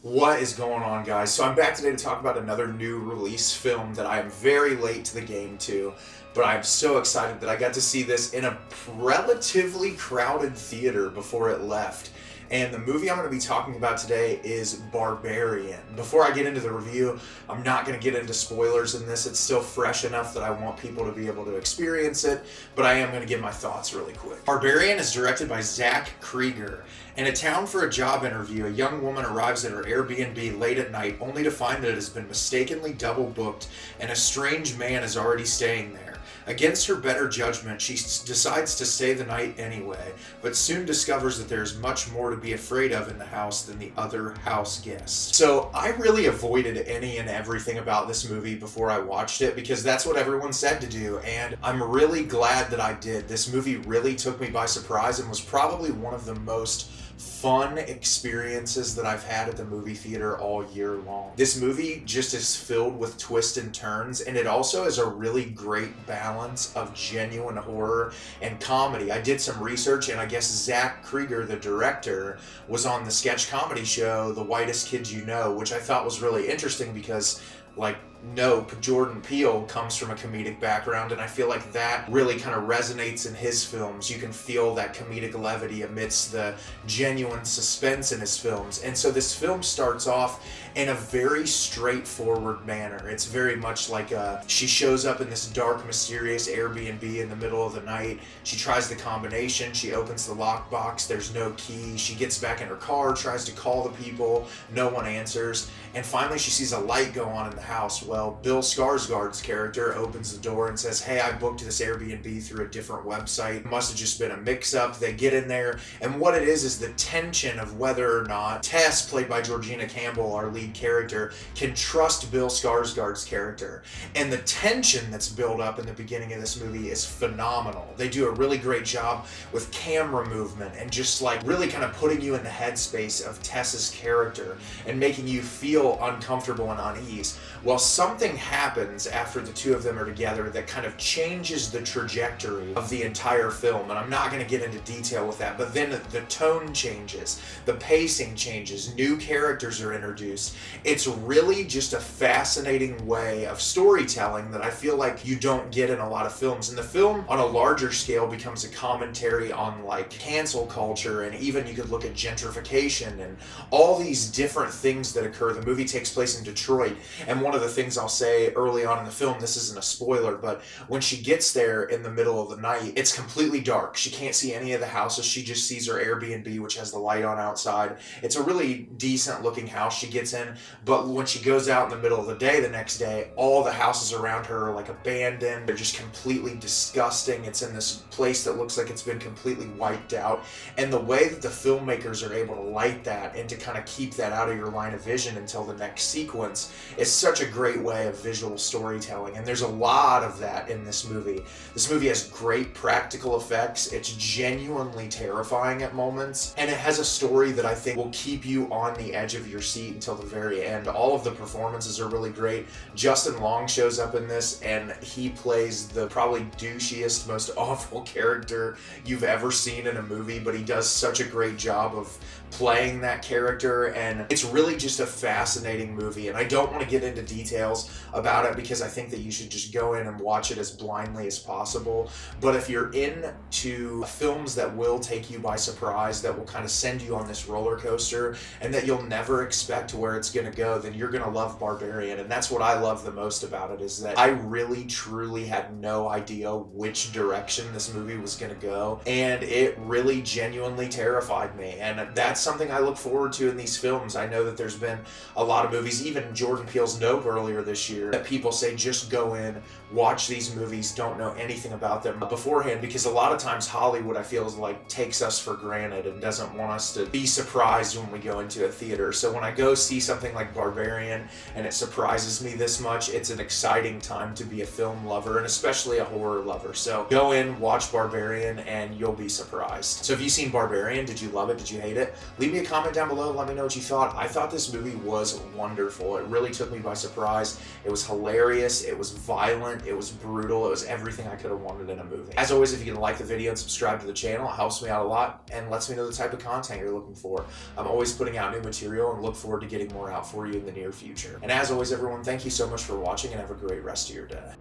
What is going on, guys? So I'm back today to talk about another new release film that I am very late to the game to, but I'm so excited that I got to see this in a relatively crowded theater before it left. And the movie I'm going to be talking about today is Barbarian. Before I get into the review, I'm not going to get into spoilers in this. It's still fresh enough that I want people to be able to experience it, but I am going to give my thoughts really quick. Barbarian is directed by Zach Cregger. In a town for a job interview, a young woman arrives at her Airbnb late at night only to find that it has been mistakenly double booked and a strange man is already staying there. Against her better judgment, she decides to stay the night anyway, but soon discovers that there's much more to be afraid of in the house than the other house guests. So I really avoided any and everything about this movie before I watched it because that's what everyone said to do, and I'm really glad that I did. This movie really took me by surprise and was probably one of the most fun experiences that I've had at the movie theater all year long. This movie just is filled with twists and turns, and it also has a really great balance of genuine horror and comedy. I did some research, and I guess Zach Cregger, the director, was on the sketch comedy show The Whitest Kids You Know, which I thought was really interesting because, like, Nope, Jordan Peele comes from a comedic background, and I feel like that really kind of resonates in his films. You can feel that comedic levity amidst the genuine suspense in his films. And so this film starts off in a very straightforward manner. It's very much like she shows up in this dark, mysterious Airbnb in the middle of the night. She tries the combination, she opens the lockbox, there's no key. She gets back in her car, tries to call the people, no one answers. And finally she sees a light go on in the house. Well, Bill Skarsgård's character opens the door and says, "Hey, I booked this Airbnb through a different website. It must have just been a mix-up." They get in there, and what it is the tension of whether or not Tess, played by Georgina Campbell, our lead character, can trust Bill Skarsgård's character. And the tension that's built up in the beginning of this movie is phenomenal. They do a really great job with camera movement and just like really kind of putting you in the headspace of Tess's character and making you feel uncomfortable and unease. Well, something happens after the two of them are together that kind of changes the trajectory of the entire film, and I'm not going to get into detail with that, but then the tone changes, the pacing changes, new characters are introduced. It's really just a fascinating way of storytelling that I feel like you don't get in a lot of films. And the film on a larger scale becomes a commentary on like cancel culture, and even you could look at gentrification and all these different things that occur. The movie takes place in Detroit, and one of the things I'll say early on in the film, this isn't a spoiler, but when she gets there in the middle of the night, it's completely dark. She can't see any of the houses. She just sees her Airbnb, which has the light on outside. It's a really decent looking house she gets in, but when she goes out in the middle of the day the next day, all the houses around her are like abandoned. They're just completely disgusting. It's in this place that looks like it's been completely wiped out. And the way that the filmmakers are able to light that and to kind of keep that out of your line of vision until the next sequence is such a great way of visual storytelling, and there's a lot of that in this movie. This movie has great practical effects. It's genuinely terrifying at moments, and it has a story that I think will keep you on the edge of your seat until the very end. All of the performances are really great. Justin Long shows up in this, and he plays the probably douchiest, most awful character you've ever seen in a movie, but he does such a great job of playing that character, and it's really just a fascinating movie. And I don't want to get into details about it because I think that you should just go in and watch it as blindly as possible. But if you're into films that will take you by surprise, that will kind of send you on this roller coaster and that you'll never expect where it's going to go, then you're going to love Barbarian. And that's what I love the most about it, is that I really truly had no idea which direction this movie was going to go, and it really genuinely terrified me. And that's something I look forward to in these films. I know that there's been a lot of movies, even Jordan Peele's Nope earlier this year, that people say just go in, watch these movies, don't know anything about them beforehand, because a lot of times Hollywood, I feel, is like takes us for granted and doesn't want us to be surprised when we go into a theater. So when I go see something like Barbarian and it surprises me this much, it's an exciting time to be a film lover, and especially a horror lover. So go in, watch Barbarian, and you'll be surprised. So have you seen Barbarian? Did you love it? Did you hate it? Leave me a comment down below. Let me know what you thought. I thought this movie was wonderful. It really took me by surprise. franchise. It was hilarious, it was violent, it was brutal, it was everything I could have wanted in a movie. As always, if you can like the video and subscribe to the channel, it helps me out a lot and lets me know the type of content you're looking for. I'm always putting out new material and look forward to getting more out for you in the near future. And as always, everyone, thank you so much for watching and have a great rest of your day.